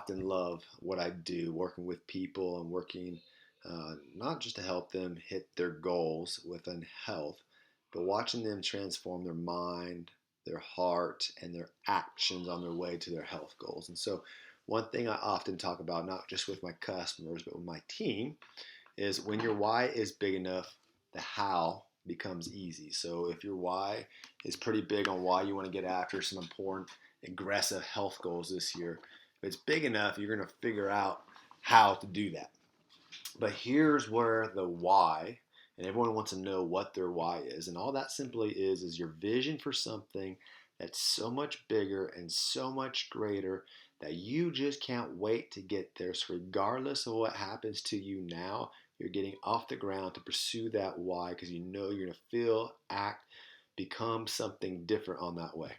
often love what I do, working with people and working not just to help them hit their goals within health, but watching them transform their mind, their heart, and their actions on their way to their health goals. And so, one thing I often talk about, not just with my customers, but with my team, is when your why is big enough, the how becomes easy. So if your why is pretty big on why you want to get after some important, aggressive health goals this year, if it's big enough, you're going to figure out how to do that. But here's where the why, and everyone wants to know what their why is, and all that simply is your vision for something that's so much bigger and so much greater that you just can't wait to get there. So regardless of what happens to you now, you're getting off the ground to pursue that why because you know you're going to feel, act, become something different on that way.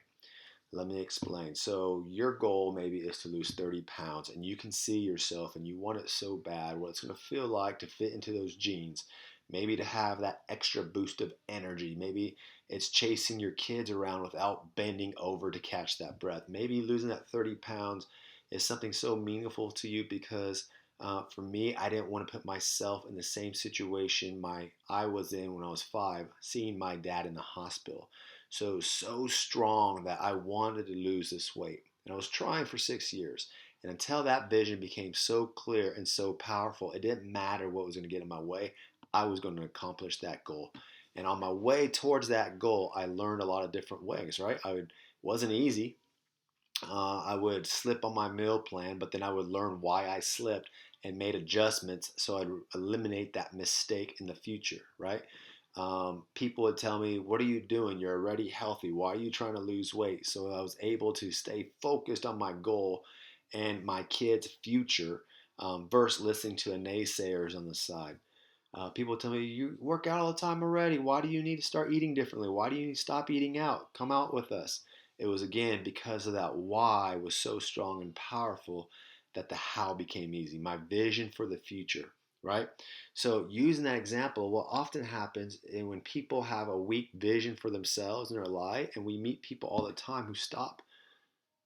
Let me explain. So, your goal maybe is to lose 30 pounds, and you can see yourself and you want it so bad, what it's going to feel like to fit into those jeans. Maybe to have that extra boost of energy. Maybe it's chasing your kids around without bending over to catch that breath. Maybe losing that 30 pounds is something so meaningful to you because for me, I didn't want to put myself in the same situation I was in when I was 5, seeing my dad in the hospital. So strong that I wanted to lose this weight. And I was trying for 6 years. And until that vision became so clear and so powerful, it didn't matter what was going to get in my way. I was going to accomplish that goal. And on my way towards that goal, I learned a lot of different ways, right? It wasn't easy. I would slip on my meal plan, but then I would learn why I slipped and made adjustments so I'd eliminate that mistake in the future, right? People would tell me, "What are you doing? You're already healthy. Why are you trying to lose weight?" So I was able to stay focused on my goal and my kids' future versus listening to the naysayers on the side. People tell me, "You work out all the time already. Why do you need to start eating differently? Why do you need to stop eating out? Come out with us." It was again because of that why was so strong and powerful that the how became easy. My vision for the future, right? So, using that example, what often happens is when people have a weak vision for themselves in their life, and we meet people all the time who stop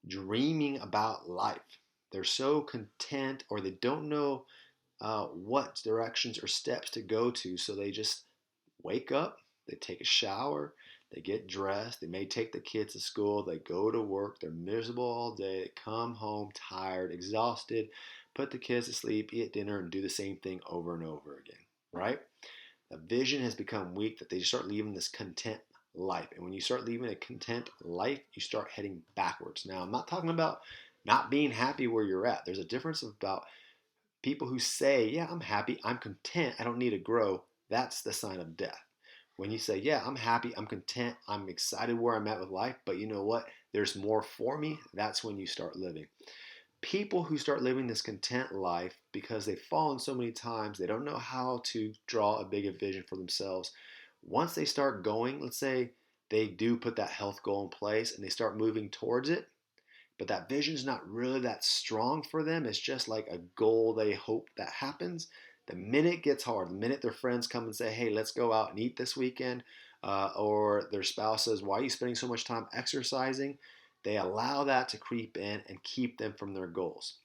dreaming about life. They're so content or they don't know what directions or steps to go to. So they just wake up, they take a shower, they get dressed, they may take the kids to school, they go to work, they're miserable all day, they come home tired, exhausted, put the kids to sleep, eat dinner, and do the same thing over and over again, right? The vision has become weak that they start living this content life. And when you start living a content life, you start heading backwards. Now, I'm not talking about not being happy where you're at. There's a difference about people who say, "Yeah, I'm happy, I'm content, I don't need to grow." That's the sign of death. When you say, "Yeah, I'm happy, I'm content, I'm excited where I'm at with life, but you know what? There's more for me," that's when you start living. People who start living this content life because they've fallen so many times, they don't know how to draw a bigger vision for themselves. Once they start going, let's say they do put that health goal in place and they start moving towards it, but that vision is not really that strong for them. It's just like a goal they hope that happens. The minute it gets hard, the minute their friends come and say, "Hey, let's go out and eat this weekend," or their spouse says, "Why are you spending so much time exercising?" They allow that to creep in and keep them from their goals.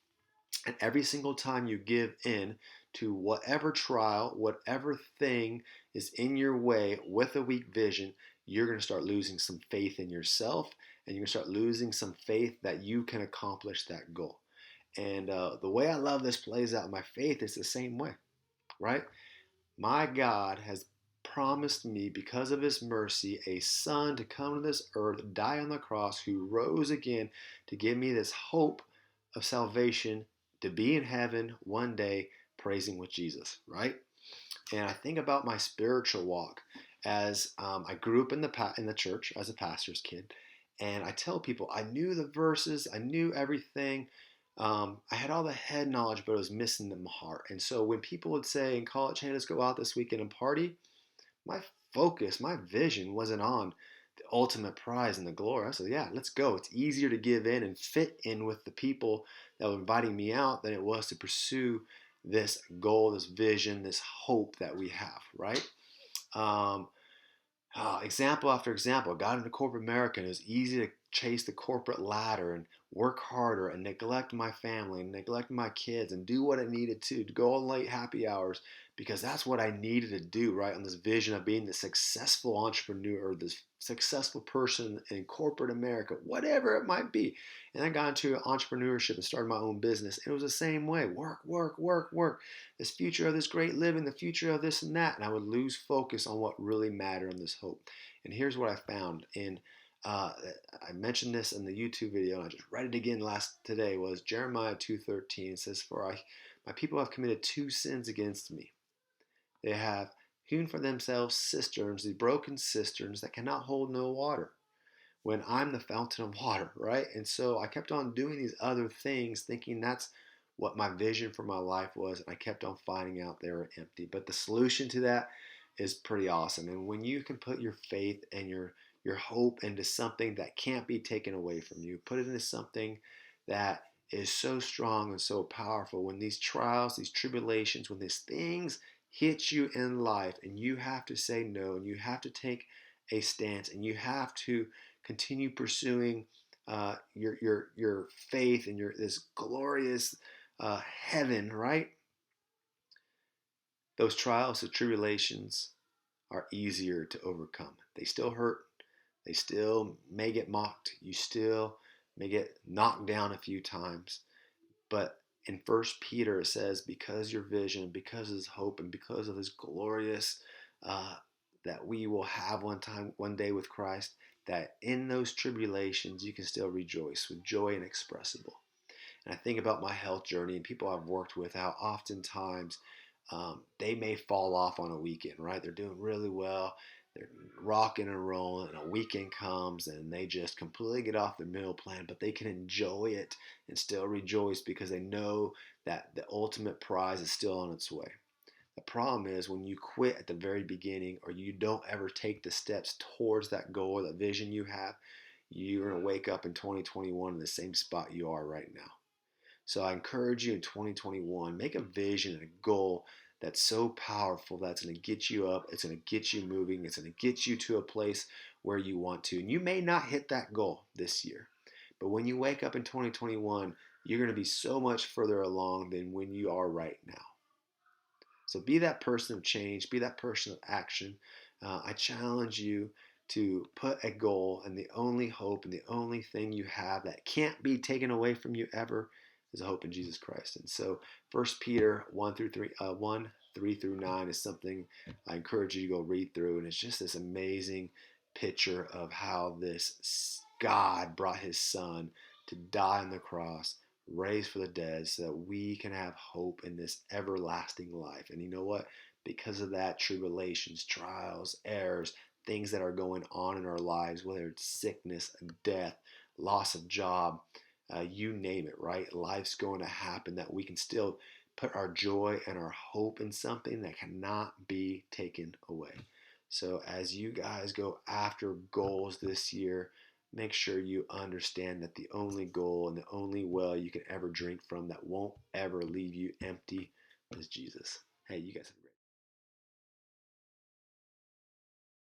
And every single time you give in to whatever trial, whatever thing is in your way with a weak vision, you're going to start losing some faith in yourself and you're going to start losing some faith that you can accomplish that goal. And the way I love this plays out in my faith is the same way, right? My God has promised me, because of his mercy, a son to come to this earth, die on the cross, who rose again to give me this hope of salvation, to be in heaven one day praising with Jesus, right? And I think about my spiritual walk as I grew up in the church as a pastor's kid, and I tell people I knew the verses, I knew everything. I had all the head knowledge, but I was missing the heart. And so when people would say in college, "Hey, let's go out this weekend and party," my focus, my vision wasn't on the ultimate prize and the glory. I said, "Yeah, let's go." It's easier to give in and fit in with the people that were inviting me out than it was to pursue this goal, this vision, this hope that we have, right? Um, example after example, I got into corporate America and it was easy to chase the corporate ladder and work harder and neglect my family and neglect my kids and do what I needed to go on late happy hours because that's what I needed to do, right? On this vision of being the successful entrepreneur or this successful person in corporate America, whatever it might be. And I got into entrepreneurship and started my own business. And it was the same way: work, work, work, work. This future of this great living, the future of this and that. And I would lose focus on what really mattered, on this hope. And here's what I found in I mentioned this in the YouTube video, and I just read it again today. Was Jeremiah 2:13. It says, "For my people have committed two sins against me. They have hewn for themselves cisterns, these broken cisterns that cannot hold no water, when I'm the fountain of water," right? And so I kept on doing these other things, thinking that's what my vision for my life was, and I kept on finding out they were empty. But the solution to that is pretty awesome. And when you can put your faith and your hope into something that can't be taken away from you, put it into something that is so strong and so powerful, when these trials, these tribulations, when these things hit you in life and you have to say no and you have to take a stance and you have to continue pursuing your faith and your this glorious heaven, right? Those trials, the tribulations are easier to overcome. They still hurt. They still may get mocked. You still may get knocked down a few times. But in First Peter it says, because your vision, because of his hope, and because of his glorious that we will have one day with Christ, that in those tribulations you can still rejoice with joy inexpressible. And I think about my health journey and people I've worked with, how oftentimes they may fall off on a weekend, right? They're doing really well, they're rocking and rolling, and a weekend comes and they just completely get off their meal plan, but they can enjoy it and still rejoice because they know that the ultimate prize is still on its way. The problem is when you quit at the very beginning, or you don't ever take the steps towards that goal or the vision you have, you're going to wake up in 2021 in the same spot you are right now. So I encourage you in 2021, make a vision and a goal that's so powerful that's going to get you up, it's going to get you moving, it's going to get you to a place where you want to. And you may not hit that goal this year, but when you wake up in 2021, you're going to be so much further along than when you are right now. So be that person of change, be that person of action. I challenge you to put a goal, and the only hope and the only thing you have that can't be taken away from you ever is a hope in Jesus Christ. And so 1 Peter 1 3 through 9 is something I encourage you to go read through. And it's just this amazing picture of how this God brought his son to die on the cross, raised for the dead, so that we can have hope in this everlasting life. And you know what? Because of that, tribulations, trials, errors, things that are going on in our lives, whether it's sickness, death, loss of job, you name it, right? Life's going to happen, that we can still put our joy and our hope in something that cannot be taken away. So as you guys go after goals this year, make sure you understand that the only goal and the only well you can ever drink from that won't ever leave you empty is Jesus. Hey, you guys